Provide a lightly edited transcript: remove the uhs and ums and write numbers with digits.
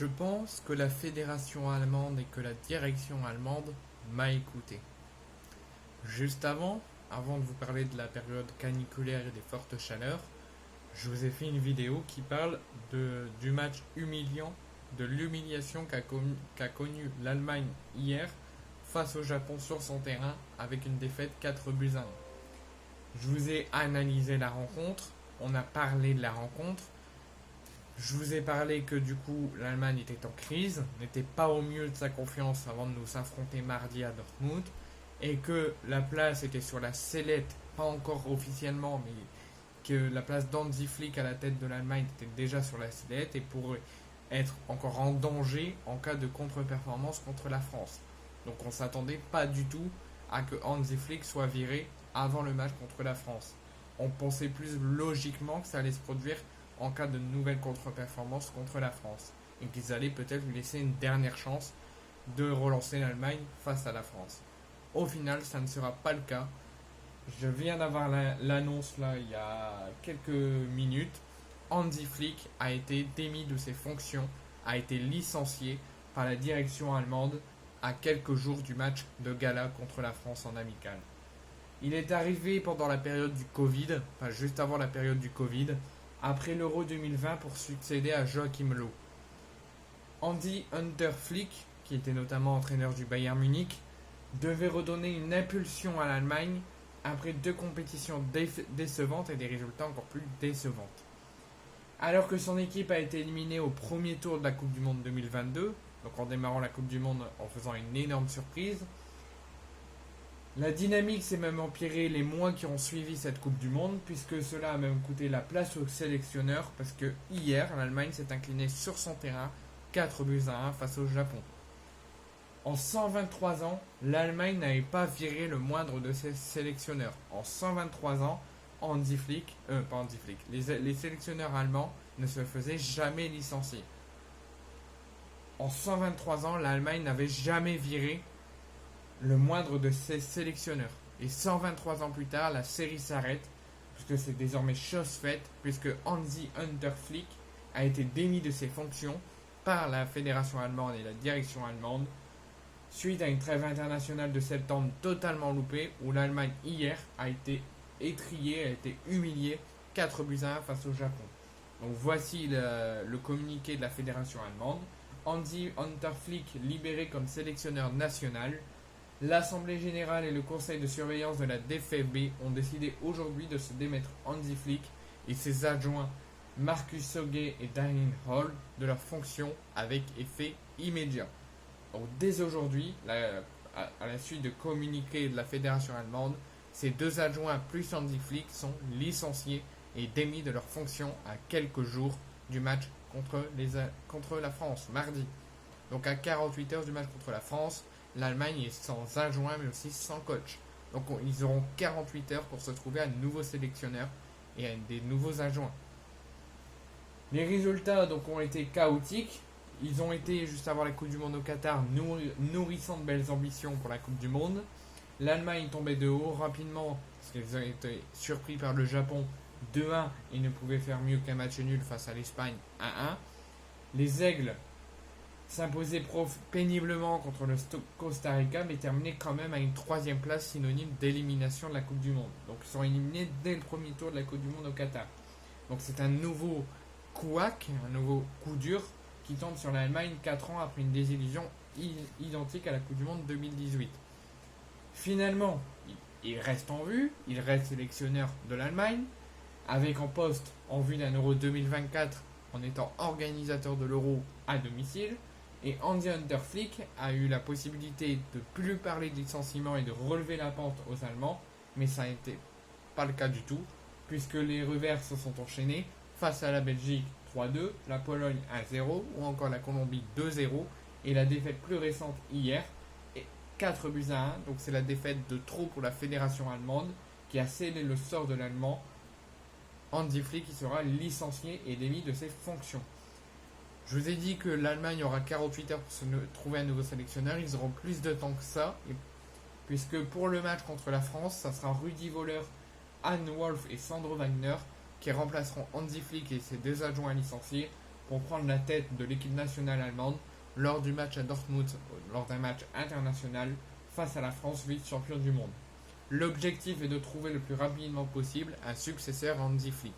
Je pense que la fédération allemande et que la direction allemande m'a écouté. Juste avant de vous parler de la période caniculaire et des fortes chaleurs, je vous ai fait une vidéo qui parle du match humiliant, de l'humiliation qu'a connu l'Allemagne hier face au Japon sur son terrain avec une défaite 4 buts à 1. Je vous ai analysé la rencontre, on a parlé de la rencontre. Je vous ai parlé que du coup l'Allemagne était en crise, n'était pas au mieux de sa confiance avant de nous affronter mardi à Dortmund, et que la place était sur la sellette, pas encore officiellement, mais que la place d'Hansi Flick à la tête de l'Allemagne était déjà sur la sellette et pourrait être encore en danger en cas de contre-performance contre la France. Donc on ne s'attendait pas du tout à que Hansi Flick soit viré avant le match contre la France. On pensait plus logiquement que ça allait se produire en cas de nouvelle contre-performance contre la France et qu'ils allaient peut-être lui laisser une dernière chance de relancer l'Allemagne face à la France. Au final, ça ne sera pas le cas. Je viens d'avoir l'annonce là il y a quelques minutes. Hansi Flick a été démis de ses fonctions, a été licencié par la direction allemande à quelques jours du match de gala contre la France en amical. Il est arrivé pendant la période du Covid, enfin juste avant la période du Covid, après l'Euro 2020 pour succéder à Joachim Löw. Hans-Dieter Flick, qui était notamment entraîneur du Bayern Munich, devait redonner une impulsion à l'Allemagne après 2 compétitions décevantes et des résultats encore plus décevants. Alors que son équipe a été éliminée au premier tour de la Coupe du Monde 2022, donc en démarrant la Coupe du Monde en faisant une énorme surprise, la dynamique s'est même empirée les mois qui ont suivi cette Coupe du Monde, puisque cela a même coûté la place aux sélectionneurs, parce que hier, l'Allemagne s'est inclinée sur son terrain 4 buts à 1 face au Japon. En 123 ans, l'Allemagne n'avait pas viré le moindre de ses sélectionneurs. En 123 ans, les sélectionneurs allemands ne se faisaient jamais licencier. En 123 ans, l'Allemagne n'avait jamais viré le moindre de ses sélectionneurs. Et 123 ans plus tard, la série s'arrête, puisque c'est désormais chose faite, puisque Hansi-Hunter Flick a été démis de ses fonctions par la fédération allemande et la direction allemande, suite à une trêve internationale de septembre totalement loupée, où l'Allemagne hier a été étriée, a été humiliée 4 buts à 1 face au Japon. Donc voici le communiqué de la fédération allemande. Hansi-Hunter Flick libéré comme sélectionneur national. L'Assemblée générale et le conseil de surveillance de la DFB ont décidé aujourd'hui de se démettre Hansi Flick et ses adjoints Markus Söge et Daniel Hall de leurs fonctions avec effet immédiat. Donc dès aujourd'hui, à la suite de communiqués de la fédération allemande, ces 2 adjoints plus Hansi Flick sont licenciés et démis de leurs fonctions à quelques jours du match contre la France, mardi. Donc à 48 heures du match contre la France, l'Allemagne est sans adjoint mais aussi sans coach. Donc ils auront 48 heures pour se trouver un nouveau sélectionneur et des nouveaux adjoints. Les résultats donc ont été chaotiques. Ils ont été, juste avant la Coupe du Monde au Qatar, nourrissant de belles ambitions pour la Coupe du Monde. L'Allemagne tombait de haut rapidement parce qu'ils ont été surpris par le Japon 2-1 et ne pouvaient faire mieux qu'un match nul face à l'Espagne 1-1. Les Aigles s'imposaient péniblement contre le Costa Rica, mais terminaient quand même à une 3e place synonyme d'élimination de la Coupe du Monde. Donc ils sont éliminés dès le premier tour de la Coupe du Monde au Qatar. Donc c'est un nouveau couac, un nouveau coup dur qui tombe sur l'Allemagne 4 ans après une désillusion identique à la Coupe du Monde 2018. Finalement, il reste en vue, il reste sélectionneur de l'Allemagne, avec en poste en vue d'un Euro 2024 en étant organisateur de l'Euro à domicile. Et Hansi-Hunter Flick a eu la possibilité de plus parler de licenciement et de relever la pente aux Allemands, mais ça n'était pas le cas du tout, puisque les revers se sont enchaînés face à la Belgique 3-2, la Pologne 1-0 ou encore la Colombie 2-0 et la défaite plus récente hier 4 buts à 1. Donc c'est la défaite de trop pour la fédération allemande qui a scellé le sort de l'Allemand Hansi Flick qui sera licencié et démis de ses fonctions. Je vous ai dit que l'Allemagne aura 48 heures pour se trouver un nouveau sélectionneur. Ils auront plus de temps que ça, puisque pour le match contre la France, ça sera Rudi Völler, Hannes Wolf et Sandro Wagner qui remplaceront Hansi Flick et ses 2 adjoints licenciés pour prendre la tête de l'équipe nationale allemande lors du match à Dortmund, lors d'un match international face à la France, vice-champion du monde. L'objectif est de trouver le plus rapidement possible un successeur à Hansi Flick.